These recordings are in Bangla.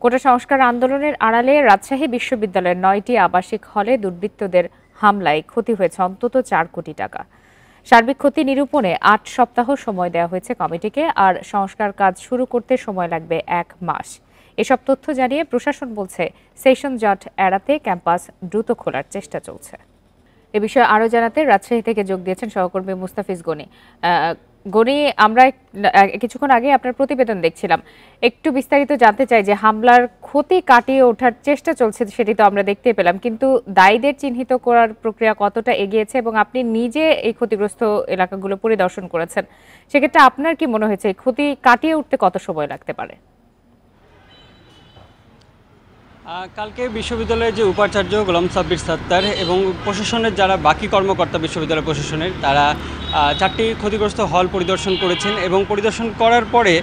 কোটা সংস্কার আন্দোলনের আড়ালে রাজশাহী বিশ্ববিদ্যালয়ের ৯টি আবাসিক হলে দুর্বৃত্তদের হামলায় ক্ষতি হয়েছে অন্তত ৪ কোটি টাকা। সার্বিক ক্ষতি নিরূপণে ৮ সপ্তাহ সময় দেওয়া হয়েছে কমিটিকে, আর সংস্কার কাজ শুরু করতে সময় লাগবে ১ মাস। এসব তথ্য জানিয়ে প্রশাসন বলছে, সেশন জট এড়াতে ক্যাম্পাস দ্রুত খোলার চেষ্টা চলছে। এ বিষয়ে আরও জানাতে রাজশাহী থেকে যোগ দিয়েছেন সহকর্মী মুস্তাফিজ গনি। গনি, আমরা কিছুক্ষণ আগে আপনার প্রতিবেদন দেখছিলাম, একটু বিস্তারিত জানতে চাই যে হামলার ক্ষতি কাটিয়ে ওঠার চেষ্টা চলছে, সেটি তো আমরা দেখতে পেলাম, কিন্তু দায়ীদের চিহ্নিত করার প্রক্রিয়া কতটা এগিয়েছে এবং আপনি নিজে এই ক্ষতিগ্রস্ত এলাকাগুলো পরিদর্শন করেছেন, সেক্ষেত্রে আপনার কি মনে হয়েছে এই ক্ষতি কাটিয়ে উঠতে কত সময় লাগতে পারে? কালকে বিশ্ববিদ্যালয়ের যে উপাচার্য গোলাম সাব্বির সাত্তার এবং প্রশাসনের যারা বাকি কর্মকর্তা বিশ্ববিদ্যালয় প্রশাসনের, তারা 4টি ক্ষতিগ্রস্ত হল পরিদর্শন করেছেন এবং পরিদর্শন করার পরে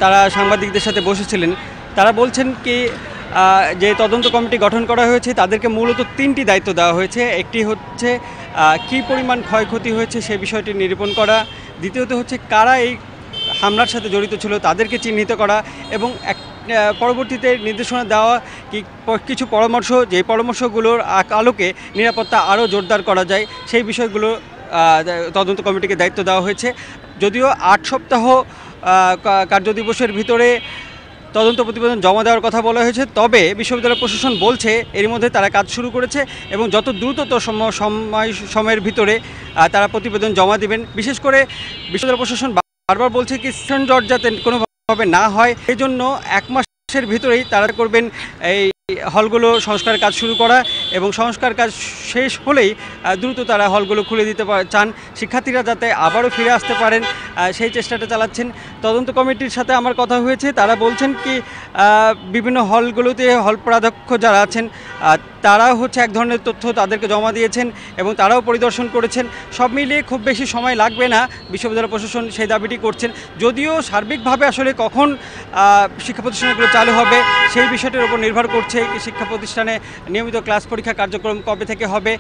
তারা সাংবাদিকদের সাথে বসেছিলেন। তারা বলছেন কি যে তদন্ত কমিটি গঠন করা হয়েছে, তাদেরকে মূলত 3টি দায়িত্ব দেওয়া হয়েছে। একটি হচ্ছে কী পরিমাণ ক্ষয়ক্ষতি হয়েছে সে বিষয়টি নিরূপণ করা, দ্বিতীয়ত হচ্ছে কারা এই হামলার সাথে জড়িত ছিল তাদেরকে চিহ্নিত করা, এবং পরবর্তীতে নির্দেশনা দেওয়া কিছু পরামর্শ, যে পরামর্শগুলোর আলোকে নিরাপত্তা আরও জোরদার করা যায় সেই বিষয়গুলো তদন্ত কমিটিকে দায়িত্ব দেওয়া হয়েছে। যদিও 8 সপ্তাহ কার্যদিবসের ভিতরে তদন্ত প্রতিবেদন জমা দেওয়ার কথা বলা হয়েছে, তবে বিশ্ববিদ্যালয় প্রশাসন বলছে এর মধ্যে তারা কাজ শুরু করেছে এবং যত দ্রুততর সময়ের ভিতরে তারা প্রতিবেদন জমা দেবেন। বিশেষ করে বিশ্ববিদ্যালয় প্রশাসন বারবার বলছে কি সেশন জট যাতে কোনোভাবে না হয়, এই জন্য 1 মাসের ভিতরেই তারা করবেন এই হলগুলো সংস্কারের কাজ শুরু করা, এবং সংস্কার কাজ শেষ হলেই দ্রুত তারা হলগুলো খুলে দিতে চান। শিক্ষার্থীরা যাতে আবারও ফিরে আসতে পারেন সেই চেষ্টাটা চালাচ্ছেন। তদন্ত কমিটির সাথে আমার কথা হয়েছে, তারা বলছেন কি বিভিন্ন হলগুলোতে হল প্রাধ্যক্ষ যারা আছেন তারা হচ্ছে এক ধরনের তথ্য তাদেরকে জমা দিয়েছেন এবং তারাও পরিদর্শন করেছেন। সব মিলিয়ে খুব বেশি সময় লাগবে না, বিশ্ববিদ্যালয় প্রশাসন সেই দাবিটি করছেন। যদিও সার্বিকভাবে আসলে কখন শিক্ষা প্রতিষ্ঠানগুলো চালু হবে সেই বিষয়টির উপর নির্ভর করছে শিক্ষা প্রতিষ্ঠানে নিয়মিত ক্লাস পরীক্ষা কার্যক্রম কবে থেকে হবে।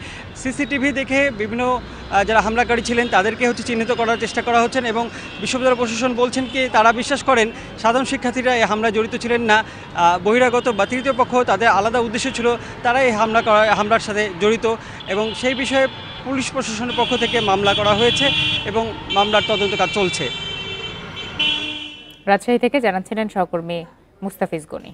সিসিটিভি দেখে বিভিন্ন যারা হামলাকারী ছিলেন তাদেরকে চিহ্নিত করার চেষ্টা করা হচ্ছেন, এবং বিশ্ববিদ্যালয় প্রশাসন বলছেন কি তারা বিশ্বাস করেন সাধারণ শিক্ষার্থীরা এই হামলায় জড়িত ছিলেন না, বহিরাগত বা তৃতীয় পক্ষ তাদের আলাদা উদ্দেশ্য ছিল, তারা এই হামলার সাথে জড়িত, এবং সেই বিষয়ে পুলিশ প্রশাসনের পক্ষ থেকে মামলা করা হয়েছে এবং মামলার তদন্ত কাজ চলছে। রাজশাহী থেকে জানাচ্ছিলেন সহকর্মী মুস্তাফিজ গনি।